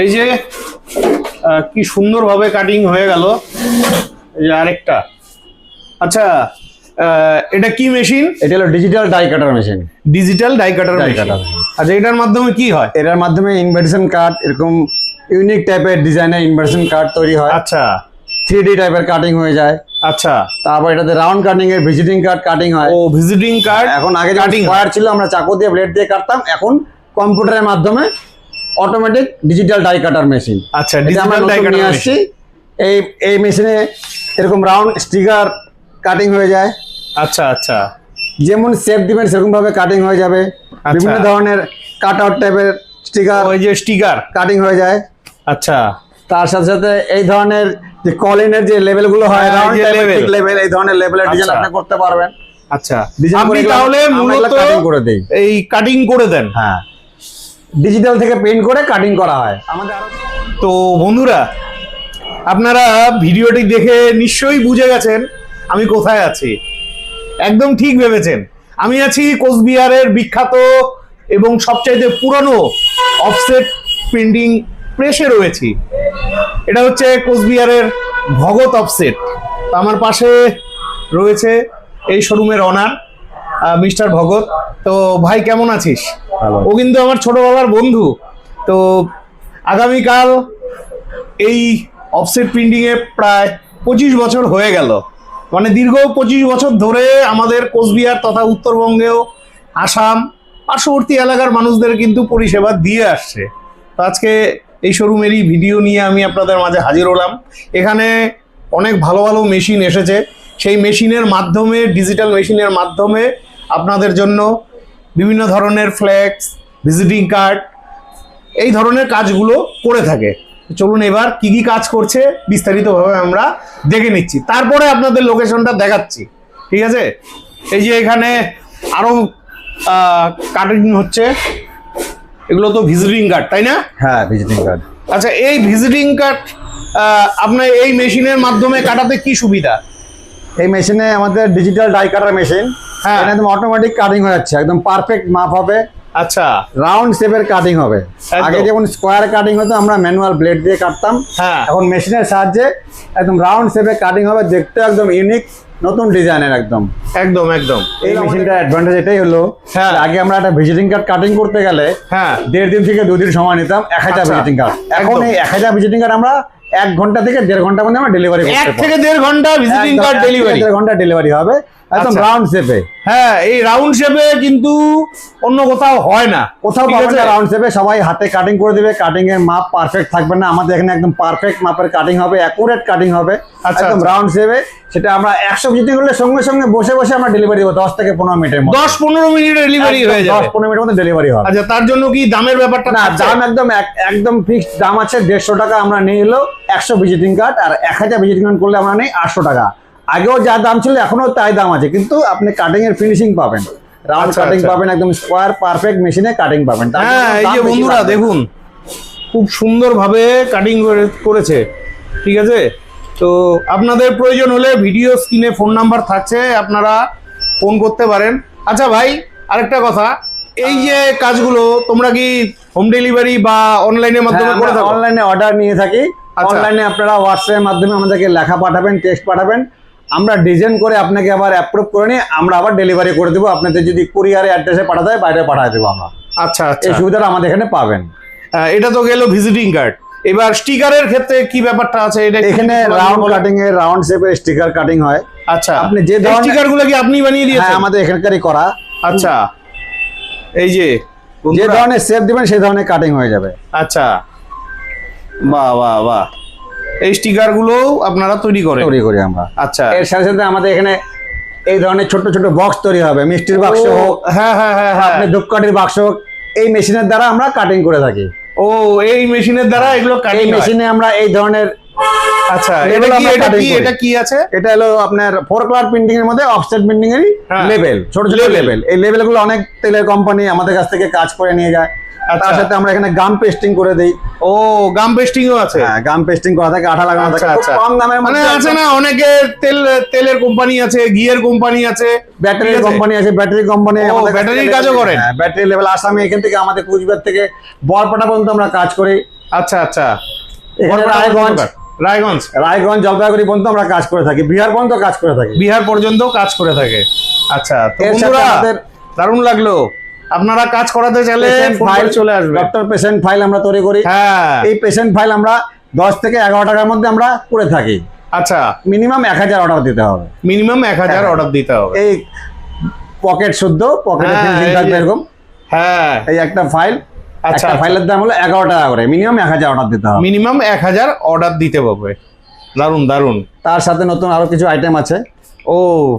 এই যে কি সুন্দরভাবে কাটিং হয়ে গেল। এই যে আরেকটা। আচ্ছা, এটা কি মেশিন? এটা হলো ডিজিটাল ডাই কাটার মেশিন। ডিজিটাল ডাই কাটার মেশিন। আচ্ছা, এটার মাধ্যমে কি হয়? এটার মাধ্যমে ইনভার্সন কাট, এরকম ইউনিক টাইপের ডিজাইনের ইনভার্সন কাট তৈরি হয়। আচ্ছা, 3D টাইপের কাটিং হয়ে যায়। আচ্ছা, তারপর এটাতে রাউন্ড কাটিং এর ভিজিটিং কার্ড কাটিং হয়। ও ভিজিটিং কার্ড। এখন আগে কাটিং ওয়্যার ছিল, আমরা চাকু দিয়ে ব্লেড দিয়ে কাটতাম, এখন কম্পিউটারের মাধ্যমে অটোমেটিক ডিজিটাল ডাই কাটার মেশিন। আচ্ছা, ডিজিটাল ডাই কাটার মেশিন। এই মেশিনে এরকম রাউন্ড স্টিকার কাটিং হয়ে যায়। আচ্ছা আচ্ছা, যেমন শেপ দিবেন সেরকম ভাবে কাটিং হয়ে যাবে। বিভিন্ন ধরনের কাট আউট টাইপের স্টিকার, ওই যে স্টিকার কাটিং হয়ে যায়। আচ্ছা, তার সাথে সাথে এই ধরনের যে কলিনের যে লেভেলগুলো হয়, রাউন্ড টাইপের লেভেল, এই ধরনের লেভেলের ডিজাইন আপনি করতে পারবেন। আচ্ছা, আপনি তাহলে মূলত কাটিং করে দেই, এই কাটিং করে দেন। হ্যাঁ, ডিজিটাল থেকে প্রিন্ট করে কাটিং করা হয় আমাদের। তো বন্ধুরা, আপনারা ভিডিওটি দেখে নিশ্চয়ই বুঝে গেছেন আমি কোথায় আছি। একদম ঠিক ভেবেছেন, আমি আছি কোচবিহারের বিখ্যাত এবং সবচাইতে পুরনো অফসেট প্রিন্টিং প্রেসে রয়েছি। এটা হচ্ছে কোচবিহারের ভগত অফসেট। আমার পাশে রয়েছে এই শোরুমের অনার মিস্টার ভগত। তো ভাই, কেমন আছিস? ও কিন্তু আমার ছোট বাবার বন্ধু। তো আগামীকাল এই অফসেট প্রিন্টিংয়ে প্রায় 25 বছর হয়ে গেল, মানে দীর্ঘ 25 বছর ধরে আমাদের কোচবিহার তথা উত্তরবঙ্গেও আসাম পার্শ্ববর্তী এলাকার মানুষদের কিন্তু পরিষেবা দিয়ে আসছে। তো আজকে এই শোরুমেরই ভিডিও নিয়ে আমি আপনাদের মাঝে হাজির হলাম। এখানে অনেক ভালো ভালো মেশিন এসেছে। সেই মেশিনের মাধ্যমে, ডিজিটাল মেশিনের মাধ্যমে আপনাদের জন্য বিভিন্ন ধরনের ফ্লেক্স, ভিজিটিং কার্ড, এই ধরনের কাজগুলো করে থাকে। চলুন এবার কি কি কাজ করছে বিস্তারিতভাবে আমরা দেখে নিচ্ছি, তারপরে আপনাদের লোকেশনটা দেখাচ্ছি। ঠিক আছে? এই যে এখানে আরো কাটিং হচ্ছে। এগুলো তো ভিজিটিং কার্ড, তাই না? হ্যাঁ, ভিজিটিং কার্ড। আচ্ছা, এই ভিজিটিং কার্ড আপনার এই মেশিনের মাধ্যমে কাটাতে কি সুবিধা? এই মেশিনে আমাদের ডিজিটাল ডাই কাটার মেশিন। হ্যাঁ, এটা একদম অটোমেটিক কাটিং হয়ে যাচ্ছে, একদম পারফেক্ট মাপ হবে। আচ্ছা, রাউন্ড শেপের কাটিং হবে। আগে যেমন স্কোয়ার কাটিং হতো, আমরা ম্যানুয়াল ব্লেড দিয়ে কাটতাম। হ্যাঁ, এখন মেশিনের সাহায্যে একদম রাউন্ড শেপে কাটিং হবে, দেখতে একদম ইউনিক, নতুন ডিজাইনের একদম একদম একদম। এই মেশিনটার অ্যাডভান্টেজ এটাই হলো, হ্যাঁ, আগে আমরা একটা ভিজিটিং কার্ড কাটিং করতে গেলে হ্যাঁ 1.5 দিন থেকে 2 দিন সময় নিতাম 1000 ভিজিটিং কার্ড। এখন এই 1000 ভিজিটিং কার্ড আমরা 1 ঘন্টা থেকে 1.5 ঘন্টার মধ্যে আমরা ডেলিভারি করতে পারবো। 1 থেকে 1.5 ঘন্টা ভিজিটিং কার্ড ডেলিভারি, 1.5 ঘন্টা ডেলিভারি হবে একদম রাউন্ড শেপে। হ্যাঁ, এই রাউন্ড শেপে কিন্তু অন্য কোথাও হয় না, কোথাও পাবেন না রাউন্ড শেপে। সবাই হাতে কাটিং করে দিবে, কাটিং এর মাপ পারফেক্ট থাকবে না। আমাদের এখানে একদম পারফেক্ট মাপের কাটিং হবে, অ্যাকুরেট কাটিং হবে, একদম রাউন্ড শেপে। সেটা আমরা 100 ভিজিটিং করলে সঙ্গে সঙ্গে বসে বসে আমরা ডেলিভারি দেবো 10 থেকে 15 মিনিটের মধ্যে। 10-15 মিনিট ডেলিভারি হয়ে যাবে। 10-15 মিনিটের মধ্যে ডেলিভারি হবে। আচ্ছা, তার জন্য কি দামের ব্যাপারটা? না, দাম একদম ফিক্সড দাম আছে। 150 টাকা আমরা নিয়ে এলো 100 ভিজিটিং কার্ড, আর 1000 ভিজিটিং কার্ড করলে আমরা নেই 800 টাকা। আগেও যা দাম ছিল এখনো তাই দাম আছে, কিন্তু আপনি কাটিং এর ফিনিশিং পাবেন, রাউন্ড কাটিং পাবেন, একদম স্কোয়ার পারফেক্ট মেশিনে কাটিং পাবেন। হ্যাঁ, এই যে বন্ধুরা দেখুন, খুব সুন্দরভাবে কাটিং করেছে। ঠিক আছে? তো আপনাদের প্রয়োজন হলে ভিডিও স্ক্রিনে ফোন নাম্বার থাকছে, আপনারা ফোন করতে পারেন। আচ্ছা ভাই, আরেকটা কথা, এই যে কাজগুলো তোমরা কি হোম ডেলিভারি বা অনলাইনের মাধ্যমে করে থাকো? অনলাইনে অর্ডার নিয়ে থাকি। অনলাইনে আপনারা হোয়াটসঅ্যাপের মাধ্যমে আমাদেরকে লেখা পাঠাবেন, টেক্সট পাঠাবেন, আমরা ডিজাইন করে আপনাকে আবার অ্যাপ্রুভ করে নিয়ে আমরা আবার ডেলিভারি করে দেবো। আপনাদের যদি কুরিয়ারে অ্যাড্রেসে পাঠাতে হয় বাইরে পাঠিয়ে দেবো আমরা। আচ্ছা আচ্ছা, এই সুবিধাটা আমাদের এখানে পাবেন। এটা তো গেল ভিজিটিং কার্ড। এবার স্টিকারের ক্ষেত্রে কি ব্যাপারটা আছে? এটা এখানে রাউন্ড কাটিং এর রাউন্ড শেপের স্টিকার কাটিং হয়। আচ্ছা, আপনি যে ধরনের স্টিকারগুলো কি আপনি বানিয়ে দিয়েছেন? হ্যাঁ, আমাদের এখানকারই করা। আচ্ছা, এই যে যে ধরনের শেপ দিবেন সেই ধরনের কাটিং হয়ে যাবে। আচ্ছা, বাহ বাহ বাহ। এই স্টিকার গুলো আপনারা তৈরি করি আমরা। আচ্ছা, এর সাথে সাথে আমাদের এখানে এই ধরনের ছোট ছোট বক্স তৈরি হবে, মিষ্টির বাক্স হোক, হ্যাঁ হ্যাঁ হ্যাঁ, আপনি ধূপকাঠির বাক্স হোক, এই মেশিনের দ্বারা আমরা কাটিং করে থাকি। ও, এই মেশিনের দ্বারা এগুলো কাটিং হয়। মেশিনে আমরা এই ধরনের। আচ্ছা, এটা কি আছে? এটা হলো আপনার 4 কালার প্রিন্টিং এর মধ্যে অফসেট প্রিন্টিং এর লেভেল, ছোট ছোট লেভেল। এই লেভেলগুলো অনেক তেলের কোম্পানি আমাদের কাছ থেকে কাজ করে নিয়ে যায়। তার সাথে আমরা এখানে গাম পেস্টিং করে দেই। ও, গাম পেস্টিংও আছে? হ্যাঁ, গাম পেস্টিং করা থাকে, আঠা লাগানো থাকে। কম দামের মানে আছে না, অনেকে তেলের কোম্পানি আছে, ঘিয়ের কোম্পানি আছে, ব্যাটারি কোম্পানি আছে, ব্যাটারি কোম্পানি ব্যাটারির কাজও করেন? ব্যাটারি লেভেল আসামে এখান থেকে আমাদের কুচবিহার থেকে বরপাটা পর্যন্ত আমরা কাজ করি। আচ্ছা আচ্ছা, এখানে রায়গঞ্জ রায়গঞ্জ রায়গঞ্জ জলপাইগুড়ি পর্যন্ত আমরা কাজ করে থাকি, বিহার পর্যন্ত কাজ করে থাকি। বিহার পর্যন্ত কাজ করে থাকে। আচ্ছা, তো এর সাথে বন্ধুরা আমাদের দারুণ লাগলো। আপনারা কাজ করাতে চাইলে ফাইল চলে আসবে। ডক্টর পেশেন্ট ফাইল আমরা তৈরি করি। হ্যাঁ, এই পেশেন্ট ফাইল আমরা 10 থেকে 11 টাকার মধ্যে আমরা করে থাকি। আচ্ছা, মিনিমাম 1000 অর্ডার দিতে হবে। মিনিমাম 1000 অর্ডার দিতে হবে। এই পকেট শুদ্ধ, পকেটে হ্যাঁ, ফিনিশিং এই থাকবে যে- এরকম। হ্যাঁ, এই একটা ফাইল, আচ্ছা, একটা ফাইলের দাম হলো 11 টাকা করে, মিনিমাম 1000 অর্ডার দিতে হবে। মিনিমাম 1000 অর্ডার দিতে হবে। দারুণ দারুণ। তার সাথে নতুন আরো কিছু আইটেম আছে। ও,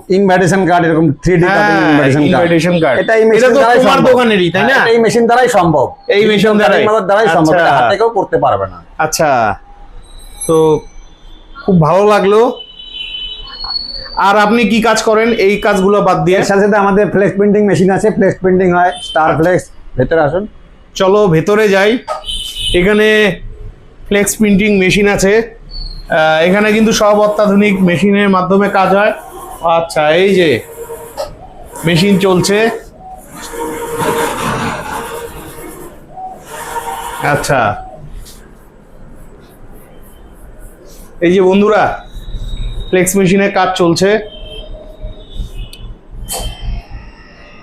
ইনভাইটেশন কার্ড, এরকম 3D cutting invitation invitation card. এটা এই এটা মেশিন তো দ্বারাই তোমার সম্ভব। দোকানেরই, তাই না? হ্যাঁ, এই মেশিন দ্বারাই সম্ভব। এই মেশিন দ্বারাই সম্ভব, আচ্ছা। এটা হাতে কেউ করতে পারবে না। আচ্ছা, তো খুব ভালো লাগলো। আর আপনি কি কাজ করেন এই কাজগুলো বাদ দিয়ে? এর সাথে সাথে আমাদের ফ্লেক্স প্রিন্টিং মেশিন আছে, ফ্লেক্স প্রিন্টিং হয়, স্টার ফ্লেক্স। ভেতরে আসুন, চলো ভেতরে যাই। এখানে ফ্লেক্স প্রিন্টিং মেশিন আছে। এখানে কিন্তু সব অত্যাধুনিক মেশিনের মাধ্যমে কাজ হয়। আচ্ছা, এই যে মেশিন চলছে। আচ্ছা, এই যে বন্ধুরা ফ্লেক্স মেশিনে কাজ চলছে।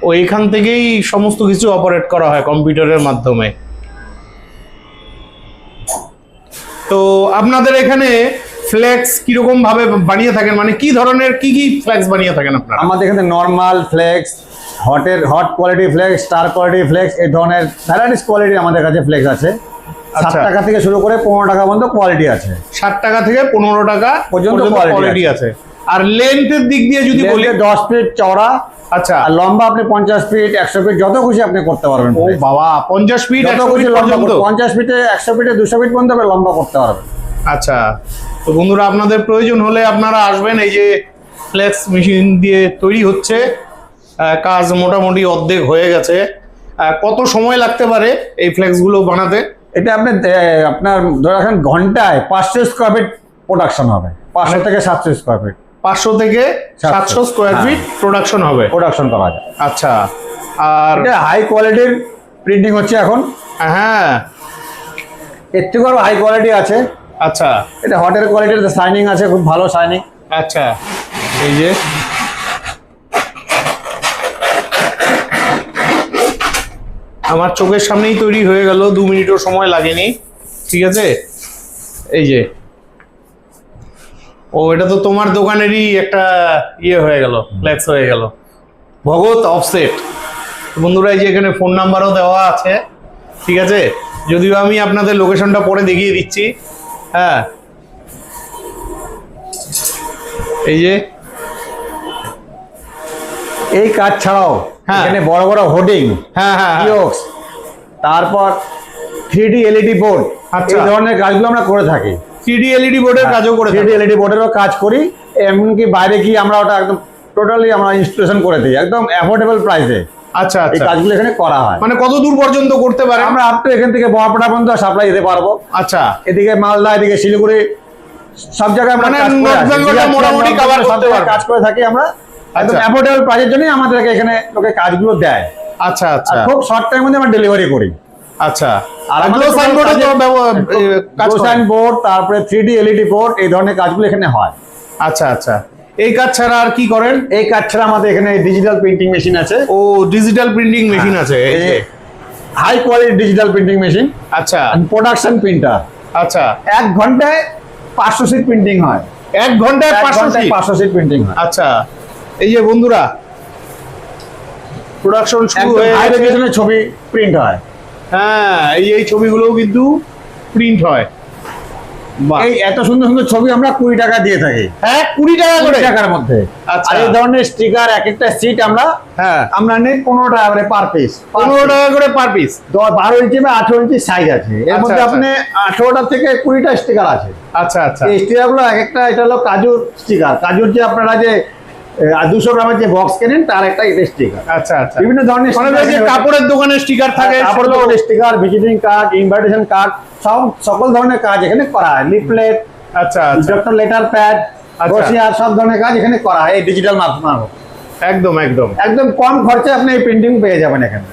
ও এখান থেকেই সমস্ত কিছু অপারেট করা হয় কম্পিউটারের মাধ্যমে। তো আপনাদের এখানে ফ্লেক্স কিরকম ভাবে বানিয়ে থাকেন, মানে কি ধরনের কি কি ফ্লেক্স বানিয়ে থাকেন আপনারা? আমাদের এখানে normal flex, hot quality flex, star quality flex, এই ধরনের ভ্যারাইটিস কোয়ালিটির আমাদের কাছে ফ্লেক্স আছে। 7 আচ্ছা। টাকা থেকে শুরু করে 15 টাকা পর্যন্ত কোয়ালিটি আছে। 60 টাকা থেকে 15 টাকা পর্যন্ত পর্যন্ত quality কোয়ালিটি আছে। আর লেন্থের দিক দিয়ে যদি বলি, 10 ফিট চওড়া, আচ্ছা, আর লম্বা আপনি 50 ফিট 100 ফিট যত খুশি আপনি করতে পারবেন। ও বাবা, 50 ফিট যত 100 খুশি ফিট লম্বা পর্যন্ত। 50 ফিটে 100 ফিটে 200 ফিট পর্যন্ত আপনি লম্বা করতে পারবেন। আচ্ছা, তো বন্ধুরা আপনাদের প্রয়োজন হলে আপনারা আসবেন। এই যে ফ্লেক্স মেশিন দিয়ে তৈরি হচ্ছে, কাজ মোটামুটি অর্ধেক হয়ে গেছে। কত সময় লাগতে পারে এই ফ্লেক্সগুলো বানাতে? এটা আপনি আপনার ধরে রাখেন ঘন্টায় 500 স্কোয়ার ফিট প্রোডাকশন হবে। 500 থেকে 700 স্কোয়ার ফিট 500 থেকে 700 স্কোয়ার ফিট প্রোডাকশন হবে। প্রোডাকশন করা যায়। আচ্ছা, আর এটা হাই কোয়ালিটির প্রিন্টিং হচ্ছে এখন। হ্যাঁ, এর থেকেও আরো হাই কোয়ালিটি আছে। আচ্ছা এটা হটের কোয়ালিটির শাইনিং আছে, খুব ভালো শাইনিং। আচ্ছা, এই যে আমার চোখের সামনেই তৈরি হয়ে গেল, 2 মিনিটও সময় লাগেনি। ঠিক আছে, এই যে, ও এটা তো তোমার দোকানেরই একটা ইয়ে হয়ে গেল, ফ্লেক্স হয়ে গেল, ভগত অফসেট। বন্ধুরা এই যে এখানে ফোন নাম্বারও দেওয়া আছে। ঠিক আছে, যদিও আমি আপনাদের লোকেশনটা পরে দেখিয়ে দিচ্ছি। হ্যাঁ, এই যে এই কাজ ছাড়াও হ্যাঁ। এখানে বড় বড় হোর্ডিং, হ্যাঁ হ্যাঁ হ্যাঁ। কিওস্ক, তারপর 3D LED বোর্ড, আচ্ছা। এই ধরনের কাজগুলো আমরা করে থাকি। 3D LED বোর্ডের কাজও করে 3D থাকো। LED বোর্ডেরও কাজ করি। এমনকি বাইরে গিয়ে আমরা ওটা একদম টোটালি আমরা ইনস্টলেশন করে দিই একদম অ্যাফোর্ডেবল প্রাইসে। আচ্ছা এই আচ্ছা, কাজগুলো এখানে করা হয়। মানে কত দূর পর্যন্ত করতে পারে? আমরা আপ টু এখান থেকে বড়পাড়া পর্যন্ত সাপ্লাই দিতে পারবো। আচ্ছা, এদিকে মালদা, এদিকে শিলিগুড়ি, সব জায়গায় আমরা মানে কাজ করে নর্থ আছি। বেঙ্গলটা বিরাট মোটামুটি নর্থ cover বেঙ্গল সব করতে জায়গায় পারবে। কাজ করে থাকি আমরা। একদম আচ্ছা। অ্যাফোর্ডেবল প্রাইসের জন্যই আমাদেরকে এখানে লোকে কাজগুলো দেয়। আচ্ছা আর আচ্ছা খুব শর্ট টাইমের মধ্যে আমরা ডেলিভারি করি। আচ্ছা। আর আর আমাদের গ্লো সাইনবোর্ডে তো কাজ করে। সাইন বোর্ড, তারপরে 3D LED বোর্ড, এই ধরনের কাজগুলো এখানে হয়। আচ্ছা আচ্ছা, এই কাজ ছাড়া আর কি করেন? এই কাজ ছাড়া আমাদের এখানে ডিজিটাল প্রিন্টিং মেশিন আছে। ও, ডিজিটাল প্রিন্টিং মেশিন আছে। এই যে, high quality digital printing machine, আচ্ছা প্রোডাকশন প্রিন্টার। আচ্ছা, 1 ঘন্টায় 500 সিট প্রিন্টিং হয়। 1 ঘন্টায় 1 500 ঘন্টায় sheet? 500 সিট প্রিন্টিং হয়। আচ্ছা, এই যে বন্ধুরা প্রোডাকশন শুরু হয়ে হাই গেছে। রেজলিউশনের ছবি প্রিন্ট হয়। হ্যাঁ, এই ছবিগুলোও কিন্তু প্রিন্ট হয়। বাহ, এই এত সুন্দর সুন্দর ছবি আমরা 20 টাকা দিয়ে থাকি। হ্যাঁ 20 টাকা করে। 20 টাকার মধ্যে। আচ্ছা। আর এই ধরনের স্টিকার এক একটা সিট আমরা হ্যাঁ, নেই 15 টাকা করে পার পিস। 15 টাকা করে পার পিস। 12 ইঞ্চি বা 18 ইঞ্চি সাইজ আছে। এর আচ্ছা, মধ্যে আচ্ছা। আপনি 18টা থেকে 20টা স্টিকার আছে। আচ্ছা আচ্ছা, এই স্টিকারগুলো এক একটা, এটা হলো কাজুর স্টিকার। কাজুর যে আপনারা যে 200 গ্রামের যে বক্স কেনেন তার একটা এটা স্টিকার। আচ্ছা আচ্ছা, বিভিন্ন ধরনের মানে ওই যে কাপড়ের দোকানে স্টিকার থাকে, কাপড় সেগুলো- দোকানের sticker, visiting card, invitation card, সকল ধরনের কাজ এখানে করা হয়। লিফলেট, আচ্ছা আচ্ছা, ডক্টর লেটার প্যাড, আচ্ছা। ব্রোশিয়ার, সব ধরনের কাজ এখানে করা হয় এই ডিজিটাল মাধ্যমে। একদম একদম। একদম কম খরচে আপনি এই প্রিন্টিং পেয়ে যাবেন এখানে।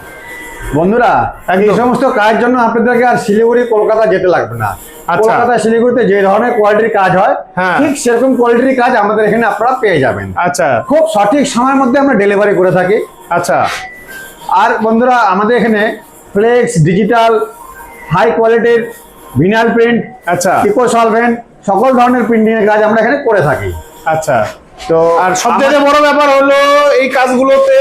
বন্ধুরা একদম। এই সমস্ত কাজের জন্য আপনাদেরকে আর শিলিগুড়ি কলকাতা যেতে লাগবে না। আচ্ছা। কলকাতা শিলিগুড়িতে যে ধরনের কোয়ালিটির কাজ হয় হ্যাঁ। ঠিক সেরকম কোয়ালিটির কাজ আমাদের এখানে আপনারা পেয়ে যাবেন। আচ্ছা খুব সঠিক সময়ের মধ্যে আমরা ডেলিভারি করে থাকি। আচ্ছা আর বন্ধুরা আমাদের এখানে ফ্লেক্স, ডিজিটাল, হাই কোয়ালিটির ভিনাইল প্রিন্ট, আচ্ছা ইকো সলভেন্ট সকল ধরনের প্রিন্টিং এর কাজ আমরা এখানে করে থাকি। আচ্ছা। তো আর সবথেকে বড় ব্যাপার হলো এই কাজগুলোতে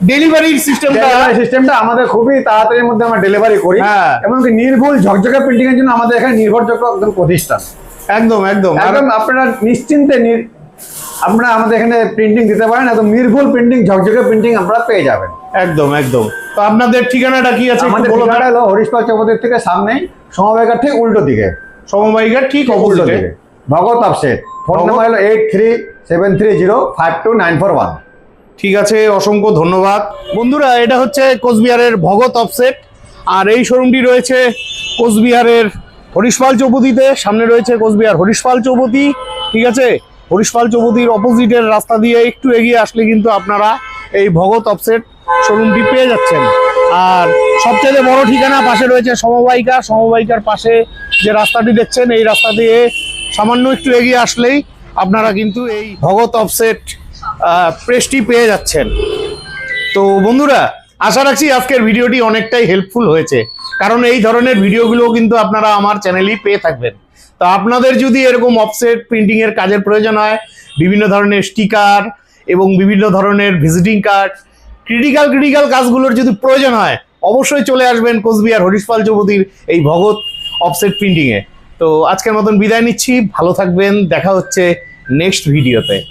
ডেলিভারির সিস্টেমটা সিস্টেমটা আমাদের খুবই তাড়াতাড়ির মধ্যে আমরা ডেলিভারি করি। হ্যাঁ। এমনকি নির্ভুল ঝকঝকে প্রিন্টিং এর জন্য আমাদের এখানে নির্ভরযোগ্য একদম প্রতিষ্ঠান। একদম একদম আর একদম আপনারা নিশ্চিন্তে আপনারা আমাদের এখানে প্রিন্টিং দিতে পারেন, একদম নির্ভুল প্রিন্টিং, ঝকঝকে প্রিন্টিং আপনারা পেয়ে যাবেন। একদম একদম। তো আপনাদের ঠিকানাটা কি আছে আমাদের একটু বলুন। ঠিকানা হলো হরিশপাল চৌপতির থেকে সামনেই, সমবায়িকার ঠিক উল্টো দিকে, সমবায়িকার ঠিক উল্টো অপোজিটে। দিকে Bhagat upset. Phone Bhagat- number হলো 8373052941। ঠিক আছে, অসংখ্য ধন্যবাদ। বন্ধুরা এটা হচ্ছে কোচবিহারের ভগৎ অফসেট, আর এই শোরুমটি রয়েছে কোচবিহারের হরিশপাল চৌপতিতে। সামনে রয়েছে কোচবিহার হরিশপাল চৌপতি, ঠিক আছে। হরিশপাল চৌপতির অপোজিটের রাস্তা দিয়ে একটু এগিয়ে আসলে কিন্তু আপনারা এই ভগৎ অফসেট শোরুমটি পেয়ে যাচ্ছেন। আর সবচেয়ে বড় ঠিকানা পাশে রয়েছে সমবায়িকা। সমবায়িকার পাশে যে রাস্তাটি দেখছেন এই রাস্তা দিয়ে সামান্য একটু এগিয়ে আসলেই আপনারা কিন্তু এই ভগৎ অফসেট প্রেসটি পেয়ে যাচ্ছেন। তো বন্ধুরা আশা রাখছি আজকের ভিডিওটি অনেকটাই হেল্পফুল হয়েছে, কারণ এই ধরনের ভিডিওগুলো কিন্তু আপনারা আমার চ্যানেলেই পেয়ে থাকবেন। তো আপনাদের যদি এরকম অফসেট প্রিন্টিং এর কাজের প্রয়োজন হয়, বিভিন্ন ধরনের স্টিকার এবং বিভিন্ন ধরনের ভিজিটিং কার্ড, ক্রিটিক্যাল কাজগুলোর যদি প্রয়োজন হয় অবশ্যই চলে আসবেন কোচবিহার হরিশপাল চৌপতির এই ভগৎ অফসেট প্রিন্টিং এ। তো আজকের মতন বিদায় নিচ্ছি, ভালো থাকবেন, দেখা হচ্ছে নেক্সট ভিডিওতে।